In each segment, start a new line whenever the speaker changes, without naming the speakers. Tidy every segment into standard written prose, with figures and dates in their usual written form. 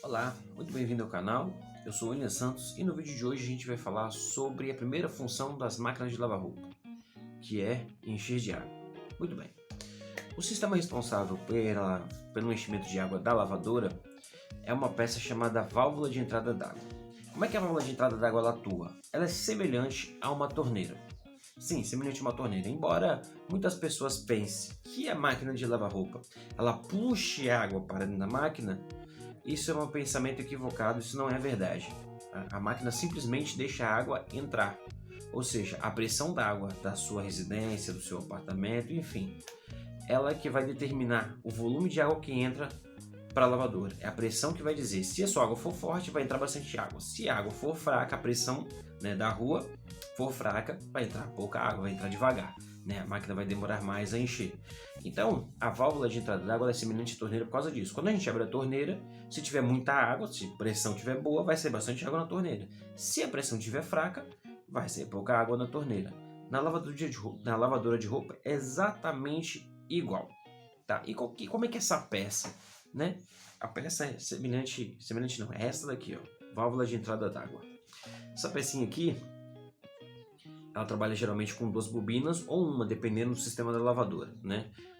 Olá, muito bem-vindo ao canal. Eu sou o William Santos e no vídeo de hoje a gente vai falar sobre a primeira função das máquinas de lavar roupa, que é encher de água. Muito bem. O sistema responsável pelo enchimento de água da lavadora é uma peça chamada válvula de entrada d'água. Como é que a válvula de entrada d'água ela atua? Ela é semelhante a uma torneira. Sim, semelhante a uma torneira. Embora muitas pessoas pensem que a máquina de lavar roupa ela puxe água para dentro da máquina, isso é um pensamento equivocado, isso não é verdade. A máquina simplesmente deixa a água entrar, ou seja, a pressão da água da sua residência, do seu apartamento, enfim, ela é que vai determinar o volume de água que entra para a lavadora. É a pressão que vai dizer, se a sua água for forte, vai entrar bastante água. Se a água for fraca, a pressão da rua for fraca, vai entrar pouca água, vai entrar devagar. A máquina vai demorar mais a encher. Então, a válvula de entrada d'água é semelhante à torneira por causa disso. Quando a gente abre a torneira, se tiver muita água, se a pressão estiver boa, vai ser bastante água na torneira. Se a pressão estiver fraca, vai ser pouca água na torneira. Na lavadora de roupa é exatamente igual. Tá? E como é que é essa peça? A peça é semelhante não, é essa daqui, ó, válvula de entrada d'água. Essa pecinha aqui, ela trabalha geralmente com duas bobinas ou uma, dependendo do sistema da lavadora,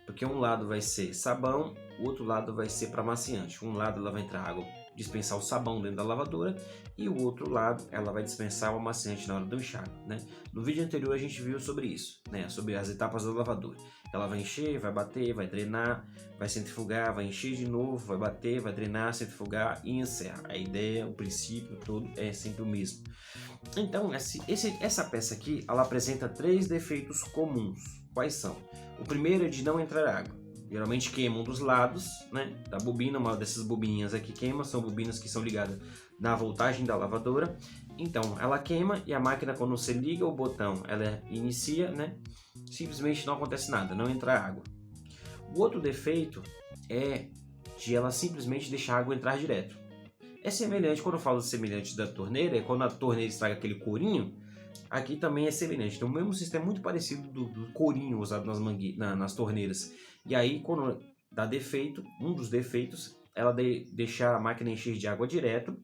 Porque um lado vai ser sabão, o outro lado vai ser para amaciante. Um lado ela vai entrar água, dispensar o sabão dentro da lavadora, e o outro lado ela vai dispensar o amaciante na hora do enxágue, No vídeo anterior a gente viu sobre isso, sobre as etapas da lavadora. Ela vai encher, vai bater, vai drenar, vai centrifugar, vai encher de novo, vai bater, vai drenar, centrifugar e encerra. A ideia, o princípio todo é sempre o mesmo. Então, essa peça aqui, ela apresenta três defeitos comuns. Quais são? O primeiro é de não entrar água. Geralmente queima um dos lados, da bobina. Uma dessas bobininhas aqui queima, são bobinas que são ligadas na voltagem da lavadora. Então, ela queima e a máquina, quando você liga o botão, ela inicia, simplesmente não acontece nada, não entra água. O outro defeito é de ela simplesmente deixar a água entrar direto. É semelhante, quando eu falo semelhante da torneira, é quando a torneira estraga aquele corinho, aqui também é semelhante. Então o mesmo sistema é muito parecido do corinho usado nas torneiras. E aí, quando dá defeito, um dos defeitos, ela deixar a máquina encher de água direto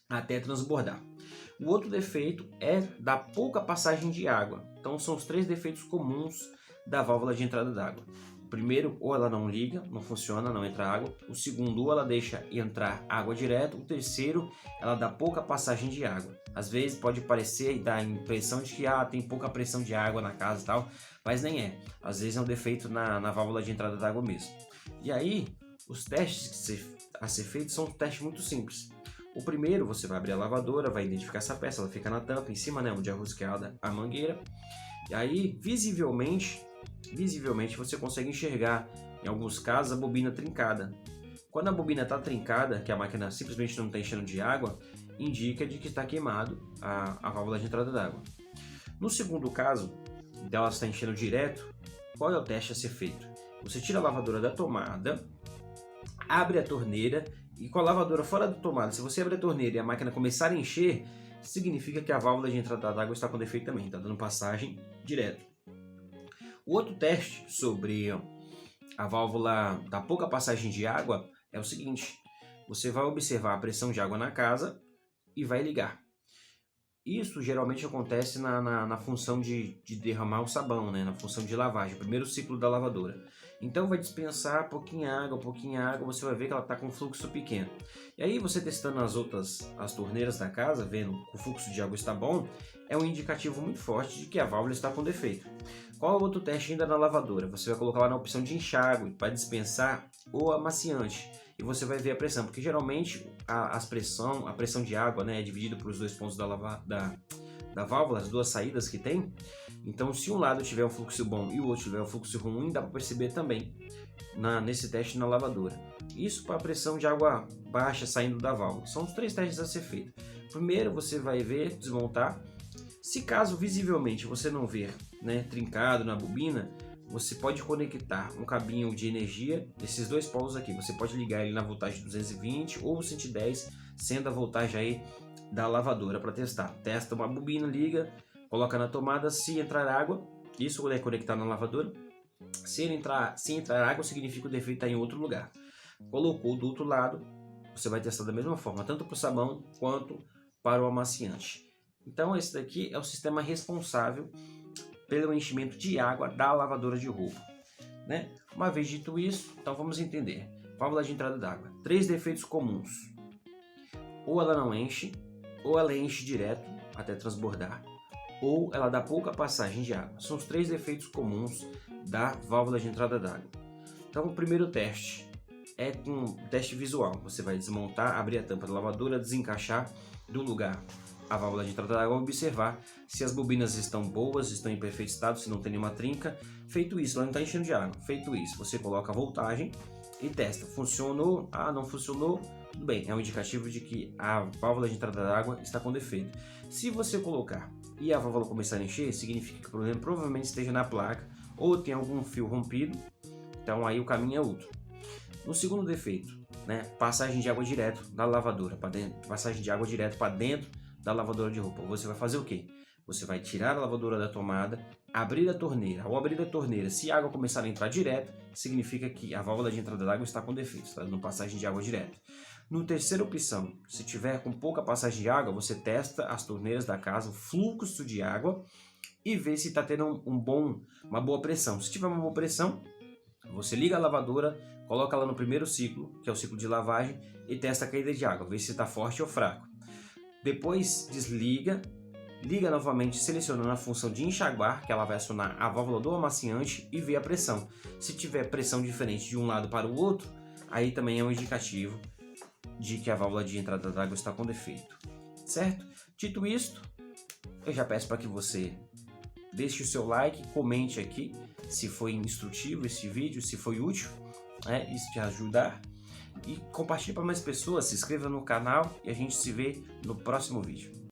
até transbordar. O outro defeito é da pouca passagem de água. Então são os três defeitos comuns da válvula de entrada d'água. Primeiro, ou ela não liga, não funciona, não entra água. O segundo, ou ela deixa entrar água direto. O terceiro, ela dá pouca passagem de água. Às vezes pode parecer e dar a impressão de que tem pouca pressão de água na casa e tal, mas nem é. Às vezes é um defeito na válvula de entrada d'água mesmo. E aí, os testes a ser feitos são testes muito simples. O primeiro, você vai abrir a lavadora, vai identificar essa peça, ela fica na tampa, em cima, onde é rosqueada a mangueira. E aí, visivelmente você consegue enxergar, em alguns casos, a bobina trincada. Quando a bobina está trincada, que a máquina simplesmente não está enchendo de água, indica de que está queimado a válvula de entrada d'água. No segundo caso, dela está enchendo direto, qual é o teste a ser feito? Você tira a lavadora da tomada, abre a torneira, e com a lavadora fora da tomada, se você abrir a torneira e a máquina começar a encher, significa que a válvula de entrada d'água está com defeito também, está dando passagem direto. O outro teste sobre a válvula da pouca passagem de água é o seguinte: você vai observar a pressão de água na casa e vai ligar. Isso geralmente acontece na função de derramar o sabão, na função de lavagem, o primeiro ciclo da lavadora. Então vai dispensar pouquinha água, você vai ver que ela está com um fluxo pequeno. E aí você testando as torneiras da casa, vendo que o fluxo de água está bom, é um indicativo muito forte de que a válvula está com defeito. Qual é o outro teste ainda na lavadora? Você vai colocar lá na opção de enxágue para dispensar o amaciante. E você vai ver a pressão, porque geralmente a pressão de água é dividida por os dois pontos da válvula, as duas saídas que tem. Então, se um lado tiver um fluxo bom e o outro tiver um fluxo ruim, dá para perceber também nesse teste na lavadora. Isso para a pressão de água baixa saindo da válvula. São os três testes a ser feitos. Primeiro, você vai ver, desmontar. Se caso visivelmente você não ver trincado na bobina, você pode conectar um cabinho de energia desses dois polos aqui. Você pode ligar ele na voltagem 220 ou 110, sendo a voltagem aí da lavadora para testar. Testa uma bobina, liga, coloca na tomada. Se entrar água, isso é conectar na lavadora. Se entrar água, significa que o defeito está em outro lugar. Colocou do outro lado, você vai testar da mesma forma, tanto para o sabão quanto para o amaciante. Então esse daqui é o sistema responsável pelo enchimento de água da lavadora de roupa, né? Uma vez dito isso, então vamos entender. Válvula de entrada d'água. 3 defeitos comuns. Ou ela não enche, ou ela enche direto até transbordar, ou ela dá pouca passagem de água. São os 3 defeitos comuns da válvula de entrada d'água. Então o primeiro teste é um teste visual. Você vai desmontar, abrir a tampa da lavadora, desencaixar do lugar a válvula de entrada d'água, observar se as bobinas estão boas, estão em perfeito estado, se não tem nenhuma trinca. Feito isso, ela não está enchendo de água. Feito isso, você coloca a voltagem e testa. Funcionou? Ah, não funcionou? Tudo bem, é um indicativo de que a válvula de entrada d'água está com defeito. Se você colocar e a válvula começar a encher, significa que o problema provavelmente esteja na placa ou tem algum fio rompido, então aí o caminho é outro. No segundo defeito, né, passagem de água direto da lavadora para dentro, passagem de água direto para dentro da lavadora de roupa. Você vai fazer o quê? Você vai tirar a lavadora da tomada, abrir a torneira. Ao abrir a torneira, se a água começar a entrar direto, significa que a válvula de entrada d'água está com defeito, está dando passagem de água direto. No terceira opção, se tiver com pouca passagem de água, você testa as torneiras da casa, o fluxo de água e vê se está tendo uma boa pressão. Se tiver uma boa pressão, você liga a lavadora, coloca ela no primeiro ciclo, que é o ciclo de lavagem, e testa a caída de água, vê se está forte ou fraco. Depois desliga, liga novamente selecionando a função de enxaguar, que ela vai acionar a válvula do amaciante e vê a pressão. Se tiver pressão diferente de um lado para o outro, aí também é um indicativo de que a válvula de entrada d'água está com defeito, certo? Dito isto, eu já peço para que você deixe o seu like, comente aqui se foi instrutivo esse vídeo, se foi útil, né? Isso te ajudar. E compartilhe para mais pessoas, se inscreva no canal e a gente se vê no próximo vídeo.